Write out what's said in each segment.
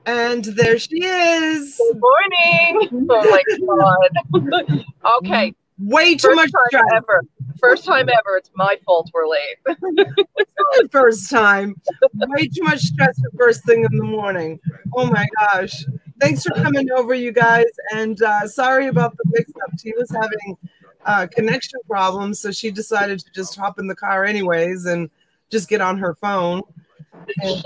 And there she is. Good morning. Oh my God. Okay. Way too much stress. First time ever. It's my fault we're late. It's not the first time. Way too much stress for first thing in the morning. Oh my gosh. Thanks for coming over, you guys. And sorry about the mix-up. She was having connection problems, so she decided to just hop in the car anyways and just get on her phone. And,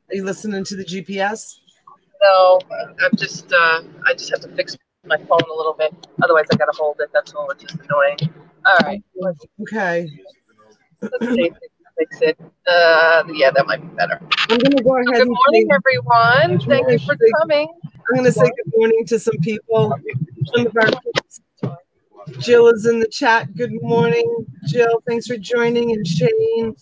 are you listening to the GPS? No, I'm just I just have to fix my phone a little bit. Otherwise, I gotta hold it. That's all. It's just annoying. All right. Okay. Let's see if we can fix it. Yeah, that might be better. I'm gonna go ahead. Good morning, everyone. Thank you for coming. I'm gonna say good morning to some people. Some of our kids. Jill is in the chat. Good morning, Jill. Thanks for joining. And Shane,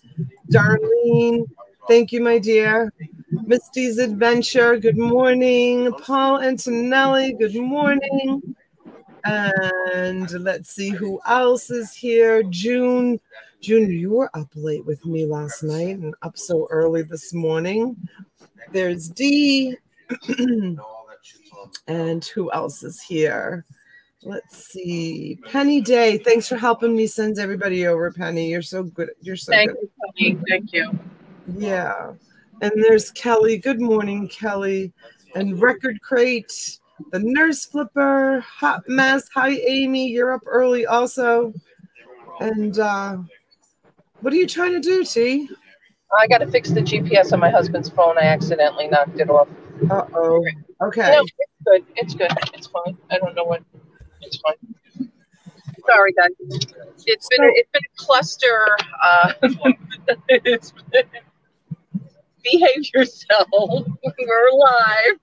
Darlene, thank you, my dear. Misty's Adventure, good morning. Paul Antonelli, good morning. And let's see who else is here. June, you were up late with me last night and up so early this morning. There's Dee. And who else is here? Let's see. Penny Day. Thanks for helping me send everybody over, Penny. You're so good. You're so good. Thank you, Penny. Thank you. Yeah. And there's Kelly. Good morning, Kelly. And Record Crate. The Nurse Flipper. Hot Mess. Hi, Amy. You're up early also. And what are you trying to do, T? I got to fix the GPS on my husband's phone. I accidentally knocked it off. Uh-oh. Okay. No, it's good. It's good. It's fine. I don't know what. It's fine. Sorry, guys. It's been a cluster. It's been, behave yourself. We're live.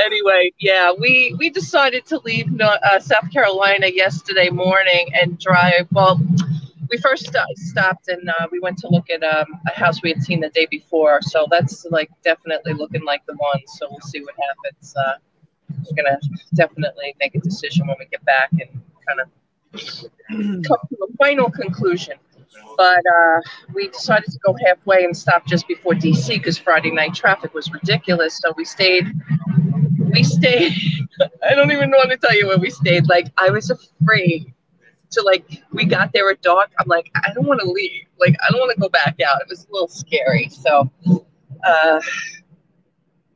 Anyway, yeah, we decided to leave South Carolina yesterday morning and drive. Well, we first stopped and we went to look at a house we had seen the day before. So that's like definitely looking like the one. So we'll see what happens. We're gonna definitely make a decision when we get back and kind of come to a final conclusion. But we decided to go halfway and stop just before DC because Friday night traffic was ridiculous. So we stayed. I don't even know how to tell you where we stayed. Like I was afraid to we got there at dark. I'm like, I don't want to leave. Like I don't want to go back out. It was a little scary. So.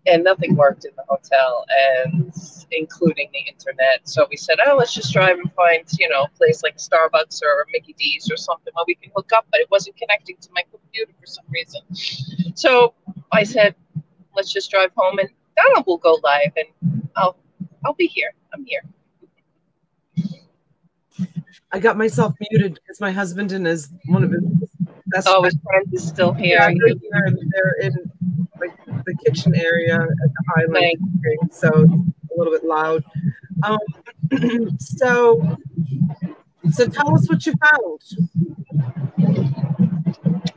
And nothing worked in the hotel, and including the internet. So we said, oh, let's just drive and find, a place like Starbucks or Mickey D's or something where we can hook up. But it wasn't connecting to my computer for some reason. So I said, let's just drive home, and Donna will go live, and I'll be here. I'm here. I got myself muted because my husband and one of his best his friend is still here. Yeah, they're in the kitchen area at the Highland, so a little bit loud. So tell us what you found.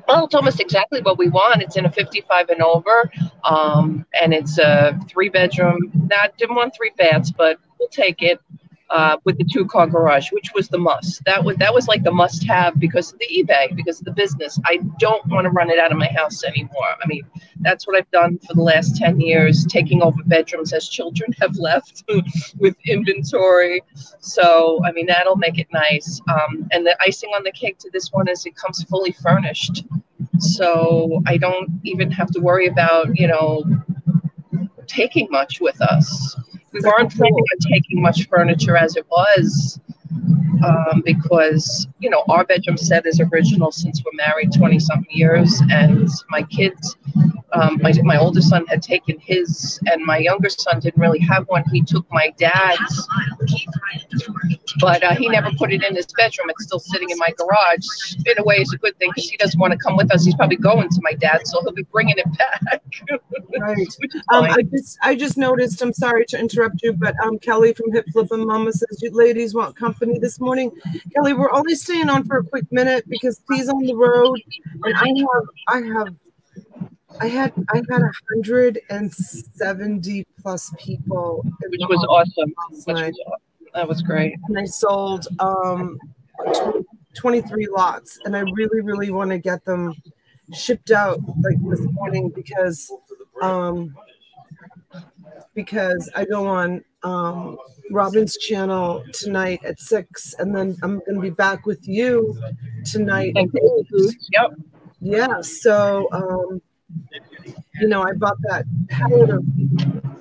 Well, it's almost exactly what we want. It's in a 55 and over, and it's a 3-bedroom. Didn't want 3 baths, but we'll take it. With the 2-car garage, which was the must. That was like the must-have because of the eBay, because of the business. I don't want to run it out of my house anymore. I mean, that's what I've done for the last 10 years, taking over bedrooms as children have left with inventory. So, I mean, that'll make it nice. And the icing on the cake to this one is it comes fully furnished. So I don't even have to worry about, taking much with us. We weren't planning on taking much furniture as it was because, our bedroom set is original since we're married 20-something years. And my kids, my older son had taken his, and my younger son didn't really have one. He took my dad's, but he never put it in his bedroom. It's still sitting in my garage. In a way, it's a good thing because he doesn't want to come with us. He's probably going to my dad's, so he'll be bringing it back. Right. I just noticed, I'm sorry to interrupt you, but Kelly from Hip Flip and Mama says, you ladies want company this morning. Kelly, we're only staying on for a quick minute because he's on the road, and I had 170 plus people, which was awesome. That was great. And I sold 23 lots, and I really, really want to get them shipped out like this morning because I go on Robin's channel tonight at 6, and then I'm going to be back with you tonight at 8. Yep. Yeah, so you know, I bought that pallet of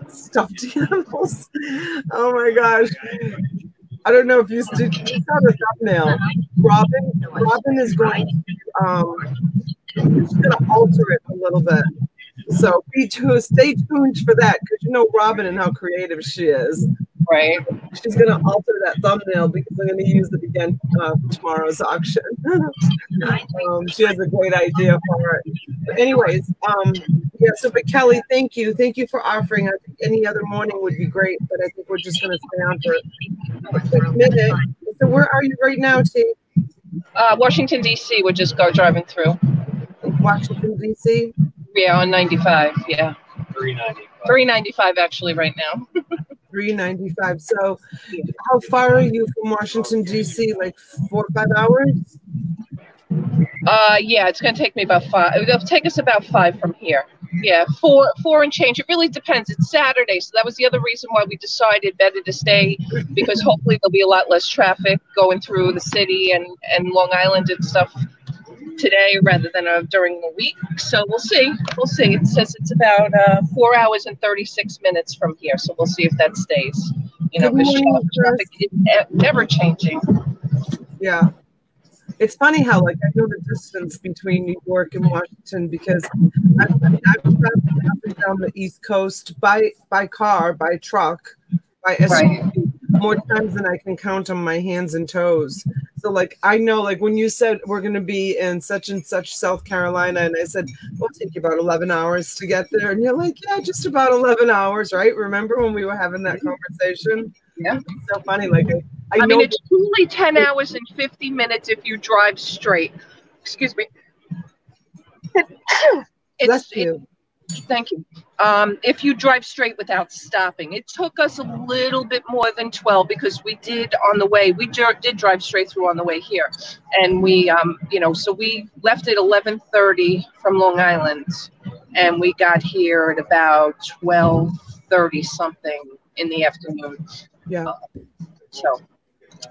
stuffed animals. Oh my gosh. I don't know if you saw the thumbnail. Robin is going to she's going to alter it a little bit. So stay tuned for that, because you know Robin and how creative she is. Right. She's going to alter that thumbnail because I'm going to use it again for tomorrow's auction. She has a great idea for it. But anyways, yeah, so but Kelly, thank you. Thank you for offering. I think any other morning would be great, but I think we're just going to stay on for a quick minute. So where are you right now, T? Washington, D.C. We're just driving through. Washington, D.C.? Yeah, on 95, yeah. 395 actually right now. 395. So how far are you from Washington, D.C.? Like 4 or 5 hours? Yeah, it's going to take me about 5. It'll take us about 5 from here. Yeah, four and change. It really depends. It's Saturday, so that was the other reason why we decided better to stay, because hopefully there'll be a lot less traffic going through the city and Long Island and stuff today rather than during the week. So we'll see. We'll see. It says it's about 4 hours and 36 minutes from here, so we'll see if that stays. You know, because traffic is ever changing. Yeah. It's funny how, like, I know the distance between New York and Washington, because I've traveled up and down the East Coast by car, by truck, by SUV, more times than I can count on my hands and toes. So, like, I know, like, when you said we're going to be in such and such South Carolina, and I said, well, it'll take you about 11 hours to get there. And you're like, yeah, just about 11 hours, right? Remember when we were having that conversation? Yeah. It's so funny. Like, I mean, it's truly 10 hours and 50 minutes if you drive straight. Excuse me. Bless you. Thank you. If you drive straight without stopping, it took us a little bit more than 12 because we did on the way. We did drive straight through on the way here, and we, you know, so we left at 11:30 from Long Island, and we got here at about 12:30 something in the afternoon. Yeah. So.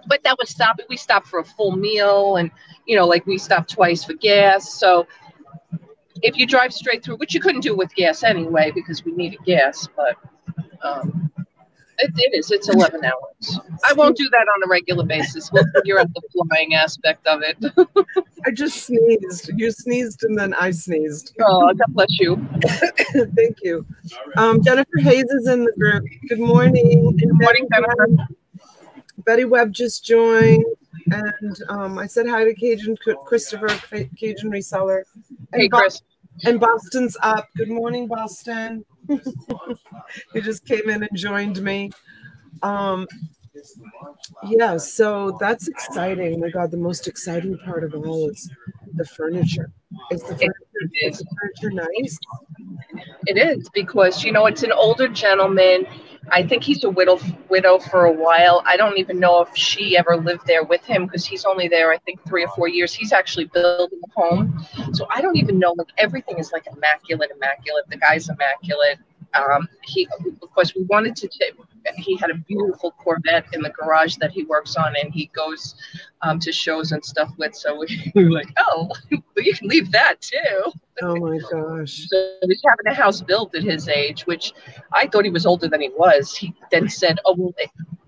But that was stopping. We stopped for a full meal, and you know, like we stopped twice for gas. So if you drive straight through, which you couldn't do with gas anyway because we needed gas, but it's 11 hours. I won't do that on a regular basis. We'll figure out the flying aspect of it. I just sneezed. You sneezed and then I sneezed. Oh, God bless you. Thank you. Jennifer Hayes is in the group. Good morning. Good morning, Jennifer. Betty Webb just joined, and I said hi to Christopher, Cajun reseller. And hey, Chris. And Boston's up. Good morning, Boston. You just came in and joined me. Yeah, so that's exciting. Oh my God, the most exciting part of all is the furniture. Is the furniture nice? It is, because, you know, it's an older gentleman. I think he's a widow for a while. I don't even know if she ever lived there with him because he's only there, I think, 3 or 4 years. He's actually building a home. So I don't even know. Like, everything is like immaculate. The guy's immaculate. Of course, we wanted to he had a beautiful Corvette in the garage that he works on, and he goes to shows and stuff with. So we were like, oh, well, you can leave that too. Oh my gosh. So he's having a house built at his age, which I thought he was older than he was. He then said, oh, well,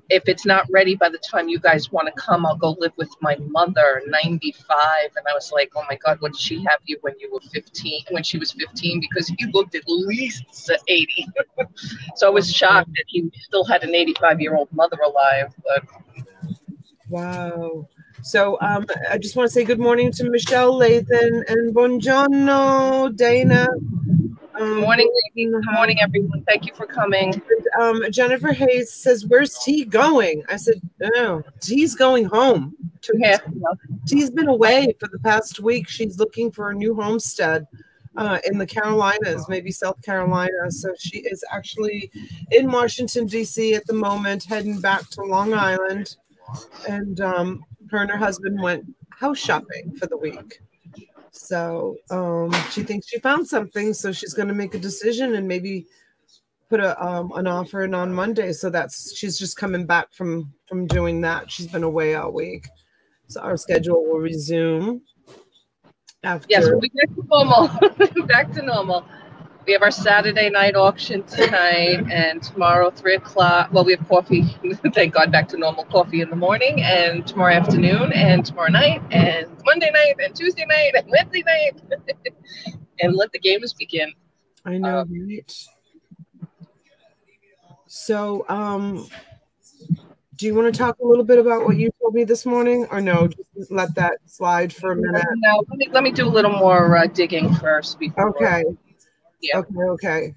if it's not ready by the time you guys want to come, I'll go live with my mother, 95. And I was like, oh my God, what did she have you when you were 15? When she was 15, because he looked at least 80. So I was shocked that he still had an 85-year-old mother alive. But wow. So I just want to say good morning to Michelle Lathan and buongiorno, Dana. Good morning, ladies. Good morning, everyone. Thank you for coming. And, Jennifer Hayes says, where's T going? I said, no, T's going home. Yeah. T's been away for the past week. She's looking for a new homestead in the Carolinas, maybe South Carolina. So she is actually in Washington, D.C. at the moment, heading back to Long Island. And her and her husband went house shopping for the week. So she thinks she found something, so she's going to make a decision and maybe put an offer in on Monday. So she's just coming back from doing that. She's been away all week, so our schedule will resume after. Yes, we'll be back to normal. Back to normal. We have our Saturday night auction tonight, and tomorrow 3 o'clock. Well, we have coffee. Thank God, back to normal coffee in the morning, and tomorrow afternoon, and tomorrow night, and Monday night, and Tuesday night, and Wednesday night, and let the games begin. I know, right? So, do you want to talk a little bit about what you told me this morning, or no? Just let that slide for a minute. No, let me do a little more digging first. Okay. Yeah. Okay.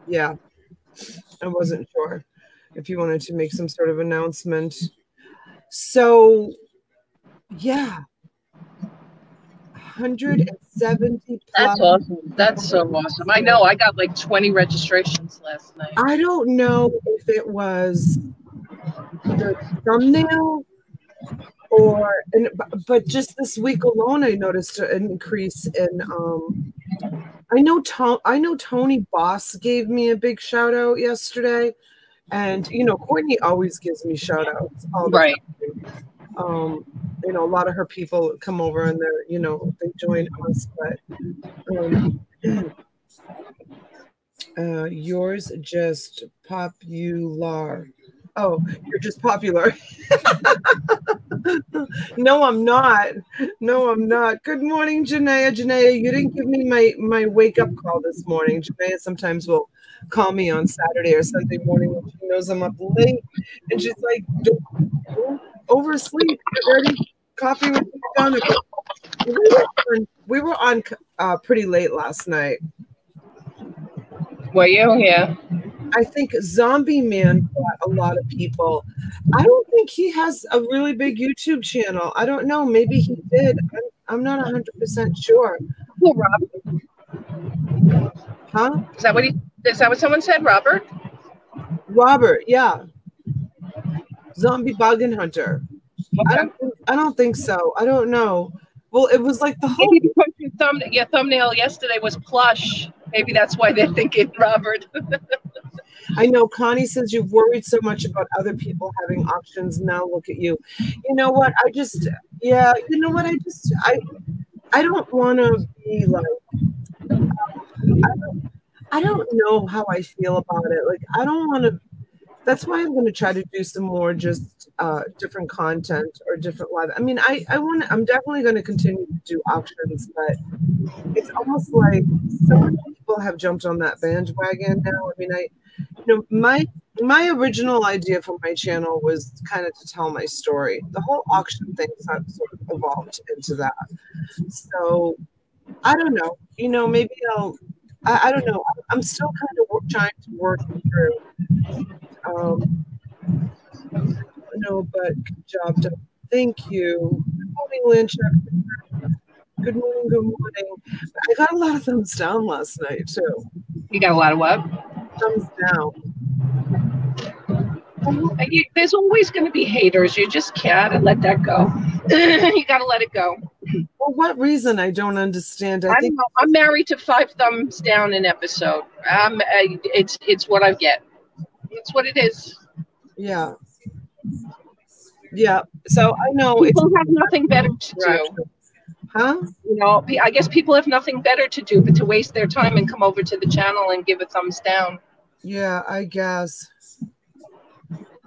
Yeah. I wasn't sure if you wanted to make some sort of announcement. So, yeah. 170 plus. That's awesome. That's so awesome. I know. I got like 20 registrations last night. I don't know if it was the thumbnail but just this week alone, I noticed an increase in. I know Tony Boss gave me a big shout out yesterday, and Courtney always gives me shout outs all the time. A lot of her people come over and they join us, but yours just popular. Oh, you're just popular. No, I'm not. Good morning, Janaea. Janaea, you didn't give me my wake up call this morning. Janaea sometimes will call me on Saturday or Sunday morning when she knows I'm up late, and she's like, "Don't oversleep. Get ready. Coffee with Donna." We were on pretty late last night. Were you? Yeah. I think Zombie Man brought a lot of people. I don't think he has a really big YouTube channel. I don't know. Maybe he did. I'm not 100% sure. Who, Robert? Huh? Is that what someone said, Robert? Robert, yeah. Zombie Bargain Hunter. Okay. I don't think so. I don't know. Well, it was like the whole. Maybe because your thumbnail yesterday was plush. Maybe that's why they're thinking Robert. I know Connie says you've worried so much about other people having auctions. Now look at you. You know what? I don't want to be like, I don't know how I feel about it. Like, I don't want to, that's why I'm going to try to do some more just different content or different live. I mean, I'm definitely going to continue to do auctions, but it's almost like so many people have jumped on that bandwagon now. I mean, my original idea for my channel was kind of to tell my story. The whole auction thing sort of evolved into that. So I don't know. Maybe I don't know. I'm still kind of trying to work through. No, but good job done. Thank you. Good morning, Lynch. Good morning. I got a lot of thumbs down last night too. You got a lot of what? Thumbs down. There's always going to be haters. You just can't let that go. You got to let it go. For what reason? I don't understand. I don't know. I'm married to 5 thumbs down an episode. It's what I get. It's what it is. Yeah. Yeah. So I know people have nothing better to do. Huh? I guess people have nothing better to do but to waste their time and come over to the channel and give a thumbs down. Yeah, I guess.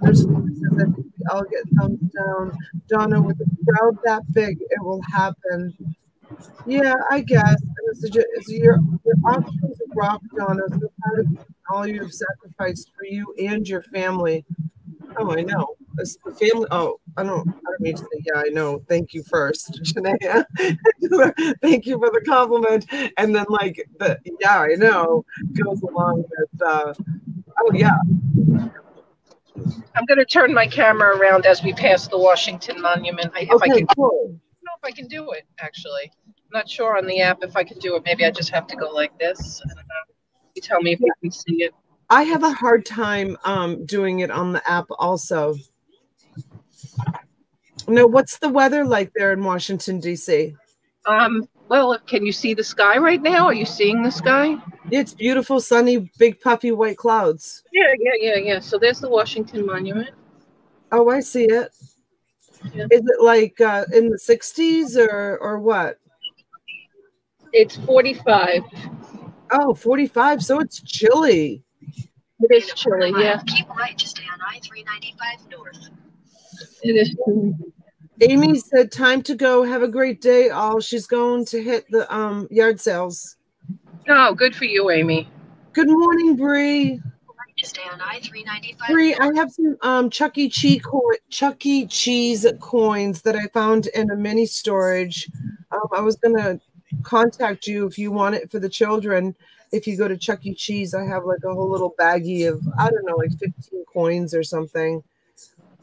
I'll get thumbs down. Donna, with a crowd that big, it will happen. Yeah, I guess. Your options of rock, Donna. So part of all you have sacrificed for you and your family. Oh, I know. It's the family. Oh, I don't mean to say, yeah, I know. Thank you first, Janaea. Thank you for the compliment. And then yeah, I know goes along with, oh yeah. I'm going to turn my camera around as we pass the Washington Monument. I don't know if I can do it, actually. I'm not sure on the app if I can do it. Maybe I just have to go like this. I don't know. You tell me if you can see it. I have a hard time doing it on the app also. No, what's the weather like there in Washington, D.C.? Well, can you see the sky right now? Are you seeing the sky? It's beautiful, sunny, big puffy white clouds. Yeah. So there's the Washington Monument. Oh, I see it. Yeah. Is it like in the 60s or what? It's 45. Oh, 45. So it's chilly. It is chilly, yeah. Keep right to stay on I-395 North. It is chilly. Amy said, time to go. Have a great day, all. She's going to hit the yard sales. Oh, good for you, Amy. Good morning, Bree. To stay on I-395. Bree, I have some Chuck E. Cheese coins that I found in a mini storage. I was going to contact you if you want it for the children. If you go to Chuck E. Cheese, I have like a whole little baggie of, I don't know, like 15 coins or something.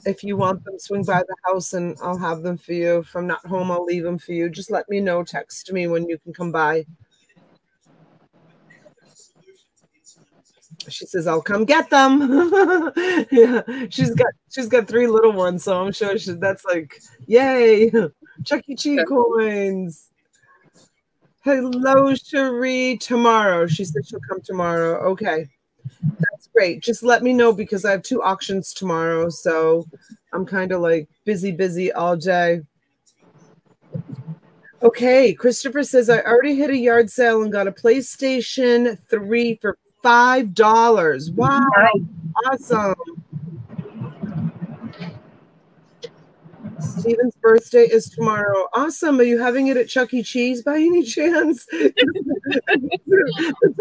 If you want them, swing by the house and I'll have them for you. If I'm not home, I'll leave them for you. Just let me know. Text me when you can come by. She says, I'll come get them. Yeah, she's got 3 little ones, so I'm sure that's like, yay, Chuck E. Cheese coins. Hello, Cherie. Tomorrow. She said she'll come tomorrow. Okay. That's great. Just let me know because I have 2 auctions tomorrow. So I'm kind of like busy all day. Okay. Christopher says, I already hit a yard sale and got a PlayStation 3 for $5. Wow. Awesome. Steven's birthday is tomorrow. Awesome. Are you having it at Chuck E. Cheese by any chance? The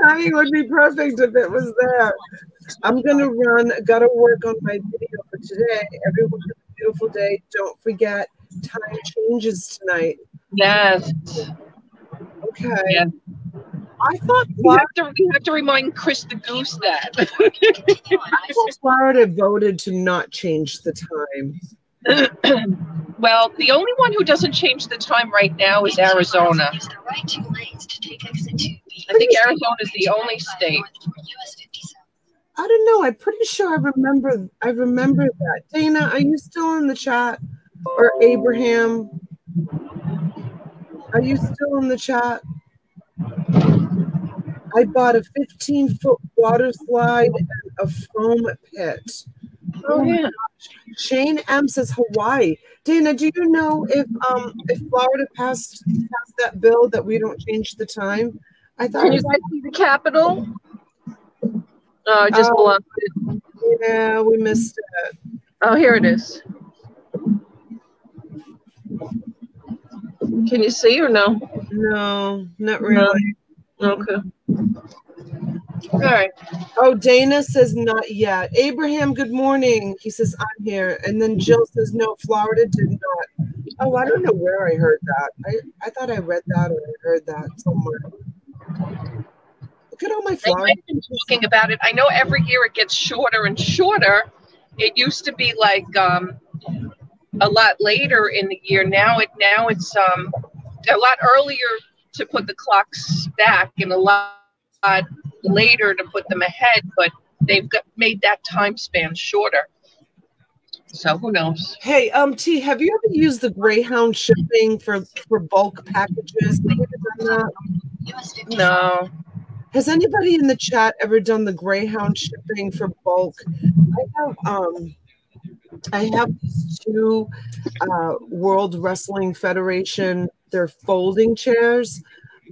timing would be perfect if it was there. I'm going to got to work on my video for today. Everyone have a beautiful day. Don't forget, time changes tonight. Yes. Okay. Yeah. I thought we have to remind Chris the Goose that. I thought Florida voted to not change the time. Well, the only one who doesn't change the time right now is Arizona. I think Arizona is the only state. I don't know. I'm pretty sure I remember that. Dana, are you still in the chat? Or Abraham? Are you still in the chat? I bought a 15-foot water slide and a foam pit. Oh yeah. Shane M says Hawaii. Dana, do you know if Florida passed that bill that we don't change the time? I thought. Did you guys see the Capitol? Oh, it just belonged. Yeah, we missed it. Oh, here it is. Can you see or no? No, not really. No. Okay. All right. Oh, Dana says not yet. Abraham, good morning. He says I'm here. And then Jill says no, Florida did not. Oh, I don't know where I heard that. I thought I read that or I heard that somewhere. Look at all my Florida. I've been talking about it. I know every year it gets shorter and shorter. It used to be like a lot later in the year. Now it's a lot earlier to put the clocks back and a lot later to put them ahead, but they've made that time span shorter. So who knows? Hey, T, have you ever used the Greyhound shipping for bulk packages? Have you ever done that? No. Has anybody in the chat ever done the Greyhound shipping for bulk? I have these 2 World Wrestling Federation, they're folding chairs.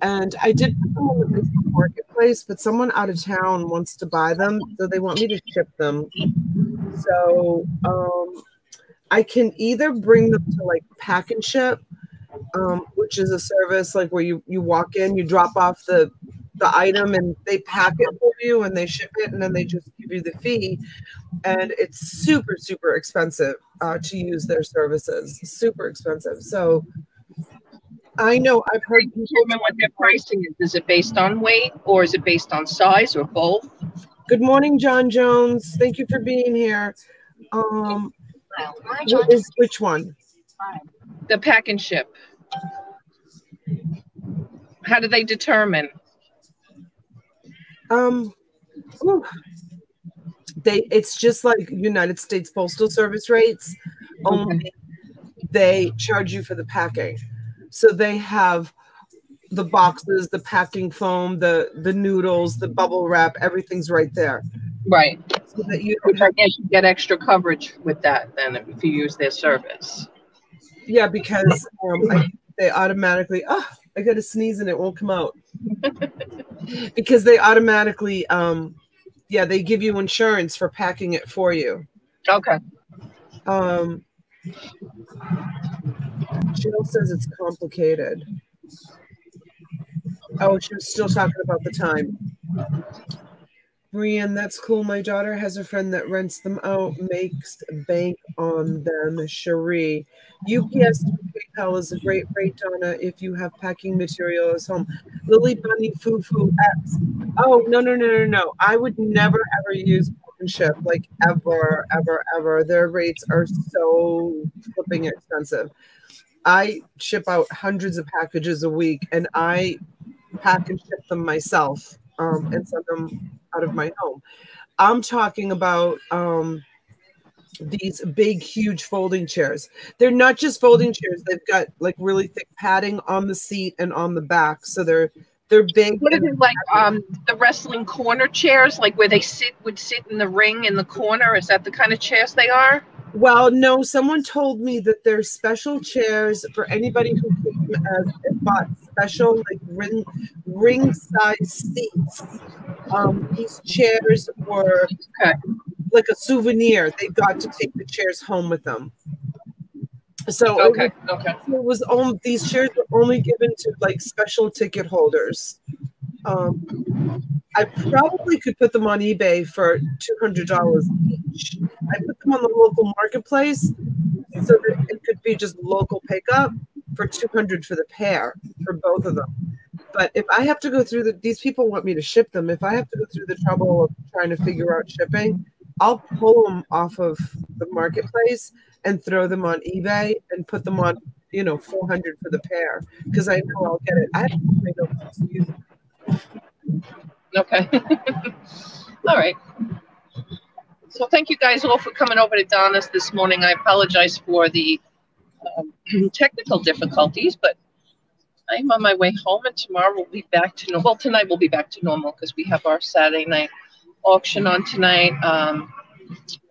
And I did put them on the Facebook Marketplace, but someone out of town wants to buy them, so they want me to ship them. So I can either bring them to like Pack and Ship, which is a service like where you walk in, you drop off the item, and they pack it for you, and they ship it, and then they just give you the fee. And it's super, super expensive to use their services. Super expensive. So I know I've heard people determine what their pricing is. Is it based on weight or is it based on size or both? Good morning, John Jones. Thank you for being here. Which one? The Pack and Ship. How do they determine? It's just like United States Postal Service rates. Only they charge you for the packing. So they have the boxes, the packing foam, the noodles, the bubble wrap, everything's right there. Right. So that you Which I guess you get extra coverage with that then if you use their service. Yeah, because they automatically, I got to sneeze and it won't come out. Because they automatically, they give you insurance for packing it for you. Okay. Jill says it's complicated. Oh, she was still talking about the time. Brienne, that's cool. My daughter has a friend that rents them out, makes bank on them. Cherie. UPS to PayPal is a great rate, Donna, if you have packing materials home. Lily Bunny Foo Foo X. Oh, no. I would never, ever use ship, like ever. Their rates are so flipping expensive. I ship out hundreds of packages a week, and I pack and ship them myself and send them out of my home. I'm talking about these big, huge folding chairs. They're not just folding chairs. They've got like really thick padding on the seat and on the back. So they're big. What is it like the wrestling corner chairs, like where they would sit in the ring in the corner? Is that the kind of chairs they are? Well, no, someone told me that there's special chairs for anybody who bought special like ring size seats. These chairs were like a souvenir. They got to take the chairs home with them. So it was only, these chairs were only given to like special ticket holders. I probably could put them on eBay for $200 each. I put them on the local marketplace so that it could be just local pickup for $200 for the pair for both of them. But if I have to go through these people want me to ship them. If I have to go through the trouble of trying to figure out shipping, I'll pull them off of the marketplace and throw them on eBay and put them on, $400 for the pair because I know I'll get it. I have to use it. Okay. All right. So thank you guys all for coming over to Donna's this morning. I apologize for the technical difficulties, but I'm on my way home, and tomorrow we'll be back to normal. Well, tonight we'll be back to normal because we have our Saturday night auction on tonight.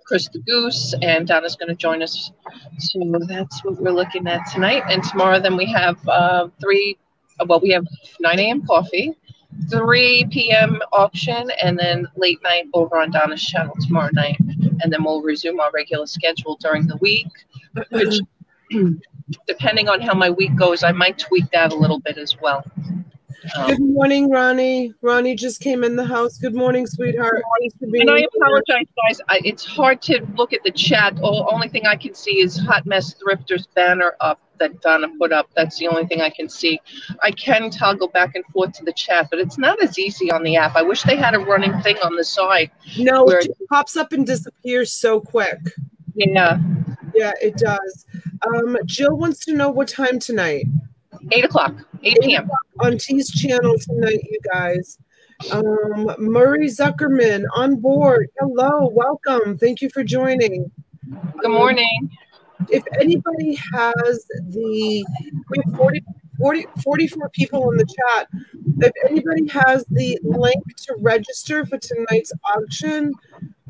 Chris the Goose and Donna's going to join us. So that's what we're looking at tonight. And tomorrow then we have we have 9 a.m. coffee, 3 p.m. auction, and then late night over on Donna's channel tomorrow night. And then we'll resume our regular schedule during the week, which depending on how my week goes, I might tweak that a little bit as well. Good morning, Ronnie. Ronnie just came in the house. Good morning, sweetheart. And I apologize, guys. It's hard to look at the chat. Only thing I can see is Hot Mess Thrifters banner up that Donna put up. That's the only thing I can see. I can toggle back and forth to the chat, but it's not as easy on the app. I wish they had a running thing on the side. No, it just pops up and disappears so quick. Yeah. Yeah, it does. Jill wants to know what time tonight. 8 o'clock, 8 p.m. On Tee's channel tonight, you guys. Murray Zuckerman on board. Hello, welcome. Thank you for joining. Good morning. If anybody has we have 44 people in the chat. If anybody has the link to register for tonight's auction,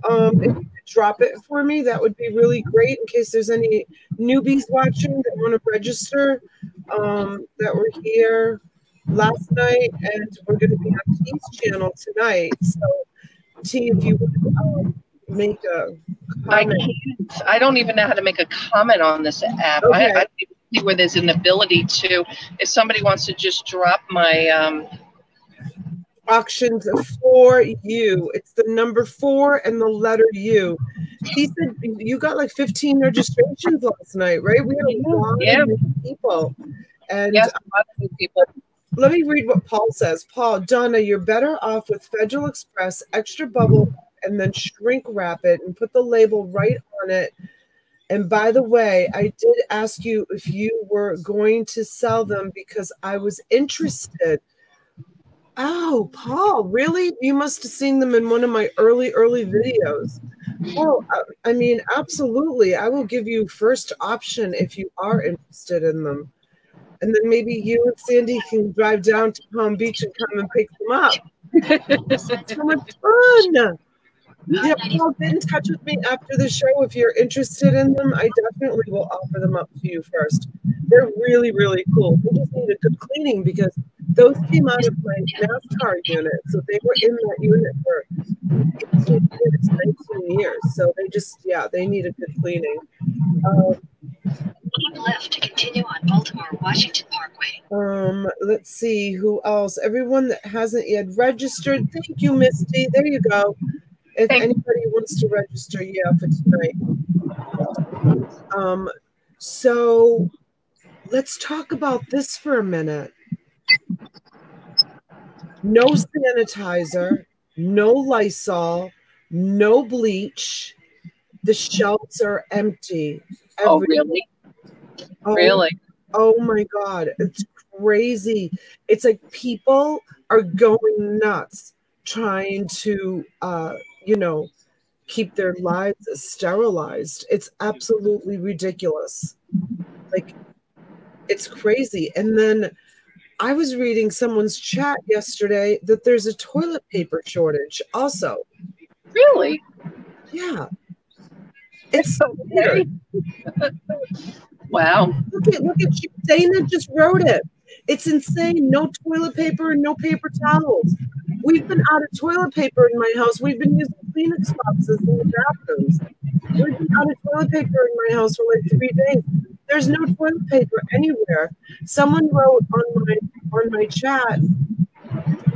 if you could drop it for me, that would be really great in case there's any newbies watching that want to register, that were here last night, and we're going to be on Tee's channel tonight. So, Tee, if you would make a comment. I don't even know how to make a comment on this app. Okay. I don't even see where there's an ability to, if somebody wants to just drop my auctions for you. It's the number 4 and the letter U. He said you got like 15 registrations last night, right? We had a lot of people. And yes, a lot of people. Let me read what Paul says. Paul, Donna, you're better off with Federal Express, extra bubble, and then shrink wrap it and put the label right on it. And by the way, I did ask you if you were going to sell them because I was interested. Oh, Paul, really? You must have seen them in one of my early videos. Oh, I mean, absolutely. I will give you first option if you are interested in them. And then maybe you and Sandy can drive down to Palm Beach and come and pick them up. It's so much fun. Yeah, Paul, get in touch with me after the show if you're interested in them. I definitely will offer them up to you first. They're really, really cool. They just need a good cleaning because those came out of my NASCAR unit. So they were in that unit for 18 years, 19 years. So they just, yeah, they need a good cleaning. Keep left to continue on Baltimore Washington Parkway. Let's see who else. Everyone that hasn't yet registered. Thank you, Misty. There you go. If anybody wants to register, yeah, for tonight. So let's talk about this for a minute. No sanitizer, no Lysol, no bleach. The shelves are empty. Oh, really? Really? Oh my God. It's crazy. It's like people are going nuts trying to, keep their lives sterilized. It's absolutely ridiculous. Like, it's crazy. And then I was reading someone's chat yesterday that there's a toilet paper shortage also. Really? Yeah. It's so weird. Wow. Look at you. Dana just wrote it. It's insane. No toilet paper and no paper towels. We've been out of toilet paper in my house. We've been using Kleenex boxes in the bathrooms. We've been out of toilet paper in my house for like 3 days. There's no toilet paper anywhere. Someone wrote on my chat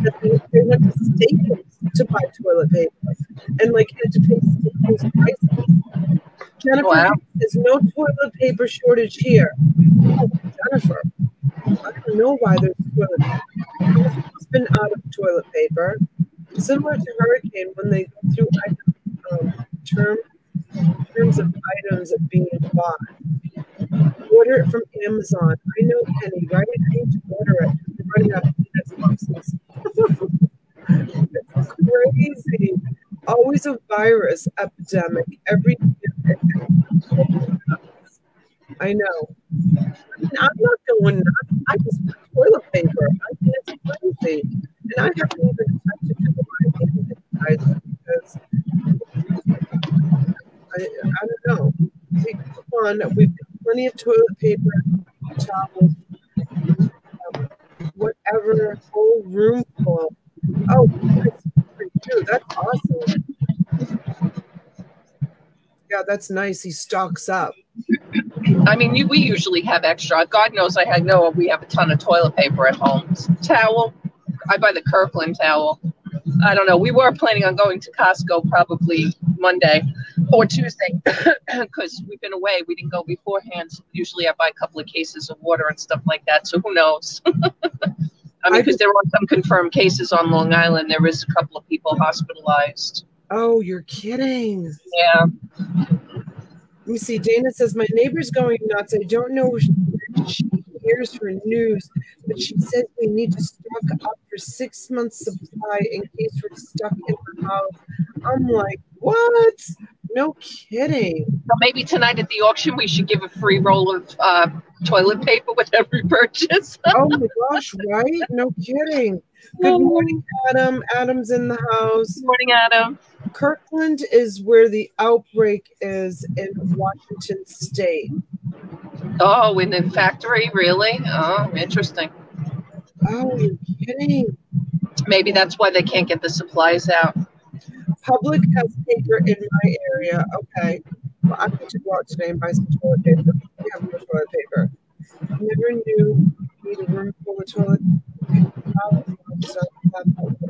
that they went to Staples to buy toilet paper and like had to pay Staples prices. Jennifer, there's no toilet paper shortage here. Oh, Jennifer, I don't know why there's toilet paper. It's been out of toilet paper. Similar to Hurricane, when they go through terms of items being bought. Order it from Amazon. I know, Penny, right? I need to order it. We're running out of Kleenex boxes. It's crazy. Always a virus epidemic every year. I know. I mean, I'm not going nuts. I just put toilet paper. I mean, it's crazy. And I haven't even touched it to my hand because I don't know. We've got plenty of toilet paper, towels, whatever, whole room full. Oh, that's awesome. Yeah, that's nice. He stocks up. I mean, we usually have extra. God knows we have a ton of toilet paper at home. Towel, I buy the Kirkland towel. I don't know. We were planning on going to Costco probably Monday or Tuesday because we've been away. We didn't go beforehand. So usually I buy a couple of cases of water and stuff like that. So who knows? I mean, because there are some confirmed cases on Long Island. There is a couple of people hospitalized. Oh, you're kidding. Yeah. Let me see. Dana says, my neighbor's going nuts. I don't know where she hears her news, but she says we need to stock up for 6 months supply in case we're stuck in the house. I'm like, what? No kidding. So maybe tonight at the auction, we should give a free roll of toilet paper with every purchase. Oh my gosh, right? No kidding. Good morning, Adam. Adam's in the house. Good morning, Adam. Kirkland is where the outbreak is in Washington State. Oh, in the factory? Really? Oh, interesting. Oh, you're kidding. Maybe that's why they can't get the supplies out. Public has paper in my area. Okay. Well, I'm going to go out today and buy some toilet paper. We have no toilet paper. Never knew we need a room full of toilet paper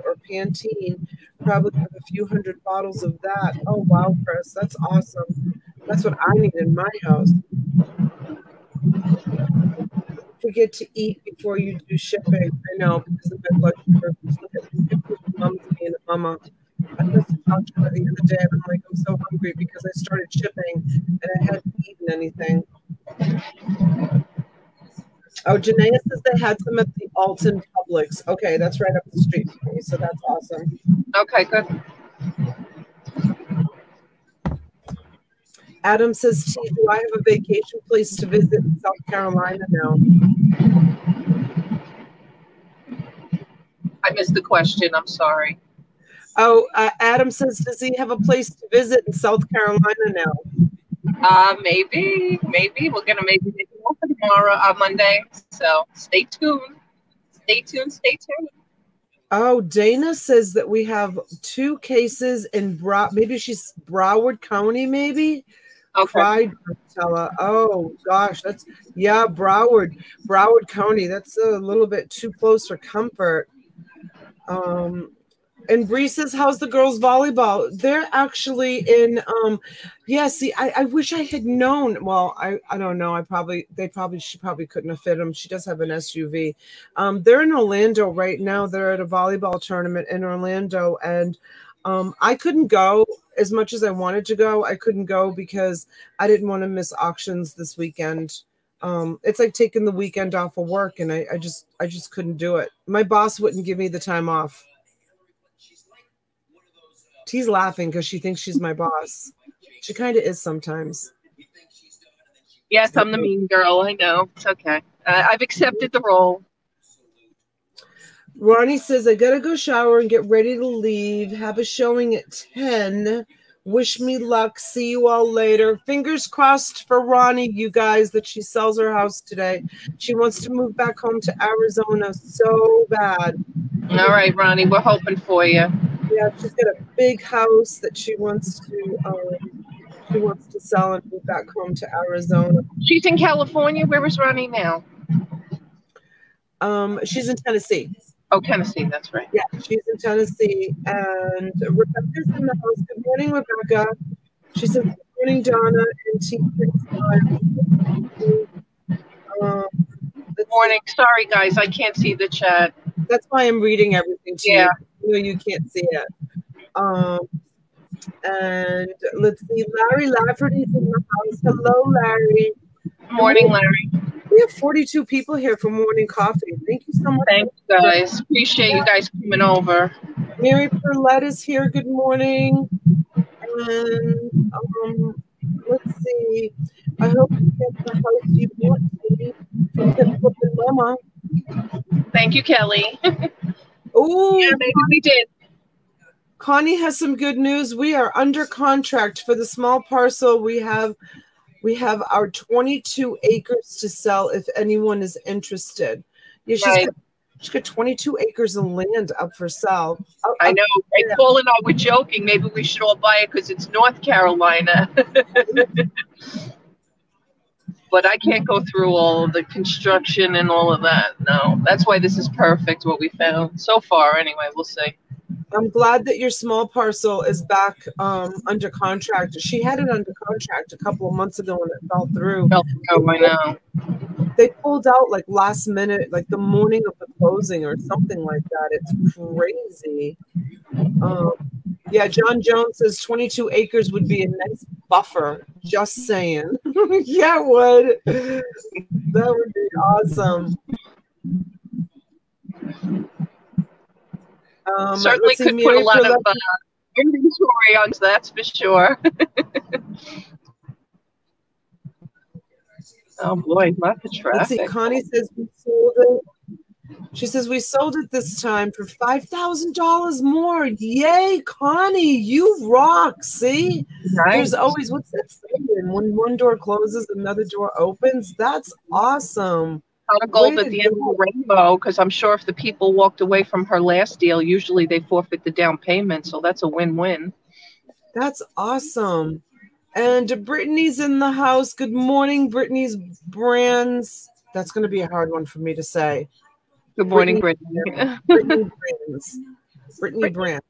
or Pantene. Probably have a few hundred bottles of that. Oh, wow, Chris. That's awesome. That's what I need in my house. Forget to eat before you do shipping. I know, because of my blood sugar. Mom's being a mama. I was talking to her the other day, and I'm like, I'm so hungry because I started shipping and I hadn't eaten anything. Oh, Janaea says they had some at the Alton Publix. Okay, that's right up the street from me, so that's awesome. Okay, good. Adam says, T, do I have a vacation place to visit in South Carolina now? I missed the question. I'm sorry. Oh, Adam says, does he have a place to visit in South Carolina now? Maybe we're gonna maybe make it open tomorrow, Monday. So stay tuned. Stay tuned. Oh, Dana says that we have 2 cases in maybe she's Broward County, maybe. Okay. Oh gosh, Broward County. That's a little bit too close for comfort. And Bree says, how's the girls volleyball? They're actually in I wish I had known. Well, I don't know. She probably couldn't have fit them. She does have an SUV. They're in Orlando right now. They're at a volleyball tournament in Orlando, and I couldn't go as much as I wanted to go. I couldn't go because I didn't want to miss auctions this weekend. It's like taking the weekend off of work, and I just couldn't do it. My boss wouldn't give me the time off. T's laughing because she thinks she's my boss. She kind of is sometimes. Yes, I'm the mean girl. I know. It's okay. I've accepted the role. Ronnie says, I gotta go shower and get ready to leave. Have a showing at 10. Wish me luck. See you all later. Fingers crossed for Ronnie, you guys, that she sells her house today. She wants to move back home to Arizona so bad. All right, Ronnie, we're hoping for you. Yeah, she's got a big house that she wants to sell and move back home to Arizona. She's in California. Where is Ronnie now? She's in Tennessee. Oh, Tennessee, that's right. Yeah, she's in Tennessee. And Rebecca's in the house. Good morning, Rebecca. She says, good morning, Donna and Tee. Morning. Sorry, guys, I can't see the chat. That's why I'm reading everything to you. You can't see it. And let's see, Larry Lafferty's in the house. Hello, Larry. Morning, Larry. We have 42 people here for morning coffee. Thank you so much. Thanks, guys. Appreciate you guys coming over. Mary Perlette is here. Good morning. And let's see. I hope you get the house you want, Katie, from Pip and Mama. Thank you, Kelly. Oh, yeah, maybe we did. Connie has some good news. We are under contract for the small parcel. We have our 22 acres to sell if anyone is interested. Yeah, she's got 22 acres of land up for sale. I know. And Paul and I were joking. Maybe we should all buy it because it's North Carolina. But I can't go through all the construction and all of that. No, that's why this is perfect, what we found. So far, anyway, we'll see. I'm glad that your small parcel is back under contract. She had it under contract a couple of months ago and it fell through. Oh, I know. They pulled out like last minute, like the morning of the closing or something like that. It's crazy. Yeah, John Jones says 22 acres would be a nice buffer. Just saying. Yeah, it would. That would be awesome. Certainly could put a lot of inventory on, that's for sure. Oh boy, lots of traffic. Let's see, Connie says we sold it. She says we sold it this time for $5,000 more. Yay, Connie, you rock. See? Nice. There's always, what's that saying? When one door closes, another door opens. That's awesome. Pot of gold at the end of the rainbow, because I'm sure if the people walked away from her last deal, usually they forfeit the down payment, so that's a win-win. That's awesome. And Brittany's in the house. Good morning, Brittany's Brands. That's going to be a hard one for me to say. Good morning, Brittany. Brittany Brands. Brittany Brands.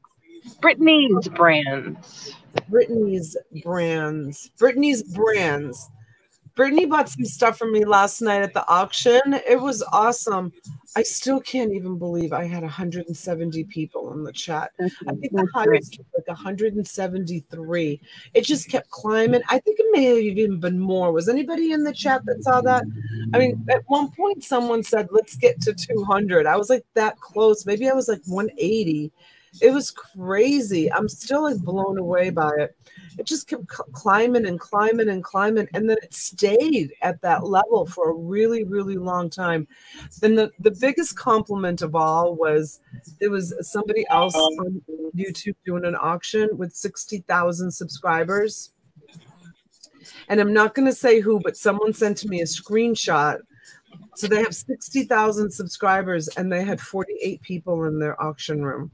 Brittany's Brands. Brittany's Brands. Brittany's Brands. Brittany bought some stuff from me last night at the auction. It was awesome. I still can't even believe I had 170 people in the chat. I think the highest was like 173. It just kept climbing. I think it may have even been more. Was anybody in the chat that saw that? I mean, at one point someone said, let's get to 200. I was like that close. Maybe I was like 180. It was crazy. I'm still like blown away by it. It just kept climbing and climbing and climbing. And then it stayed at that level for a really, really long time. Then the biggest compliment of all was there was somebody else on YouTube doing an auction with 60,000 subscribers. And I'm not going to say who, but someone sent me a screenshot. So they have 60,000 subscribers and they had 48 people in their auction room.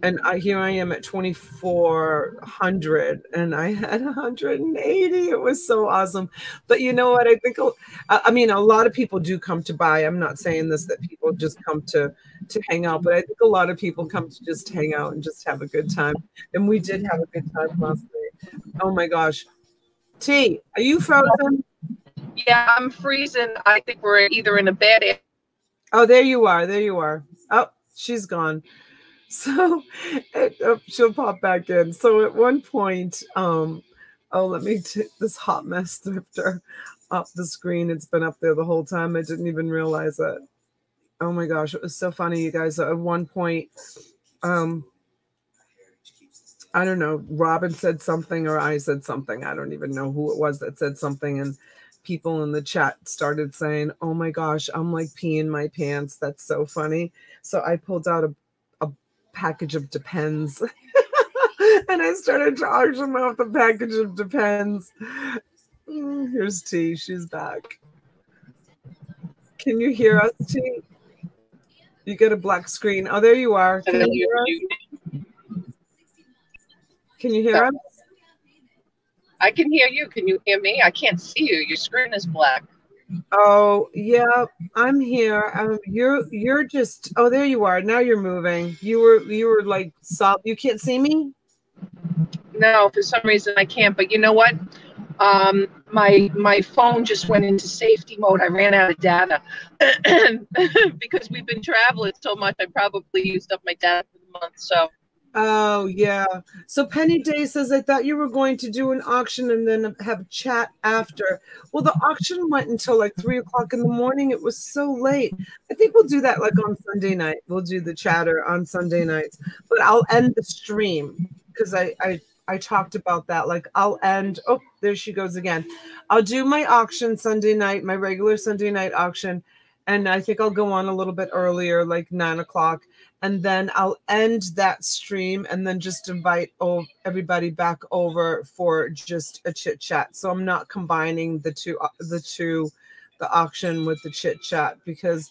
And here I am at 2,400 and I had 180. It was so awesome. But you know what? I think, I mean, a lot of people do come to buy. I'm not saying this, that people just come to hang out, but I think a lot of people come to just hang out and just have a good time. And we did have a good time last night. Oh my gosh. T, are you frozen? Yeah, I'm freezing. I think we're either in a bad area. Oh, there you are. There you are. Oh, she's gone. So she'll pop back in. So at one point, let me take this hot mess thrifter off the screen. It's been up there the whole time. I didn't even realize it. Oh my gosh, it was so funny, you guys. At one point, I don't know, Robin said something or I said something. I don't even know who it was that said something. And people in the chat started saying, oh my gosh, I'm like peeing my pants. That's so funny. So I pulled out a package of Depends and I started to auction off the package of Depends. Here's T. She's back. Can you hear us, T? You get a black screen. Oh, there you are. Can you hear us? Can you hear us? I can hear you. Can you hear me? I can't see you. Your screen is black. Oh yeah, I'm here. You're just. Oh, there you are. Now you're moving. You were like soft. You can't see me. No, for some reason I can't. But you know what? My phone just went into safety mode. I ran out of data because we've been traveling so much. I probably used up my data for the month. So. Oh, yeah. So Penny Day says, I thought you were going to do an auction and then have a chat after. Well, the auction went until like 3 o'clock in the morning. It was so late. I think we'll do that like on Sunday night. We'll do the chatter on Sunday nights. But I'll end the stream because I talked about that. Like I'll end. Oh, there she goes again. I'll do my auction Sunday night, my regular Sunday night auction. And I think I'll go on a little bit earlier, like 9 o'clock. And then I'll end that stream and then just invite everybody back over for just a chit chat. So I'm not combining the auction with the chit chat because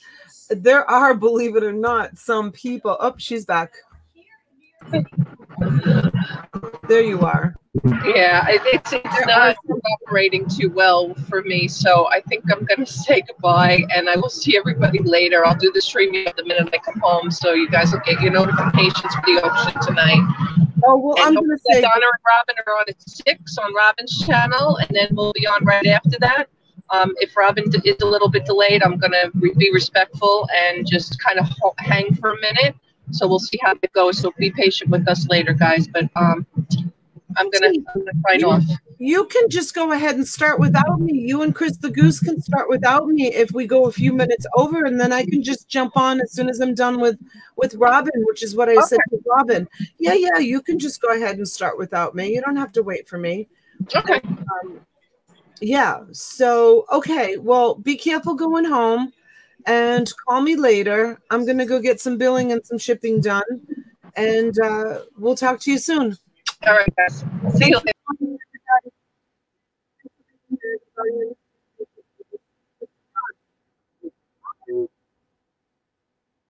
there are, believe it or not, some people. Oh, she's back. There you are. Yeah, it's not operating too well for me, so I think I'm going to say goodbye, and I will see everybody later. I'll do the stream the minute I come home, so you guys will get your notifications for the auction tonight. Oh, well, and I'm going to say Donna and Robin are on at 6 on Robin's channel, and then we'll be on right after that. If Robin is a little bit delayed, I'm going to be respectful and just kind of hang for a minute. So we'll see how it goes. So be patient with us later, guys. But I'm gonna sign off. You can just go ahead and start without me. You and Chris the Goose can start without me if we go a few minutes over, and then I can just jump on as soon as I'm done with Robin, which is what I said to Robin. Yeah, you can just go ahead and start without me. You don't have to wait for me. Okay. Yeah. So okay. Well, be careful going home. And call me later. I'm going to go get some billing and some shipping done. And we'll talk to you soon. All right, guys. See you later.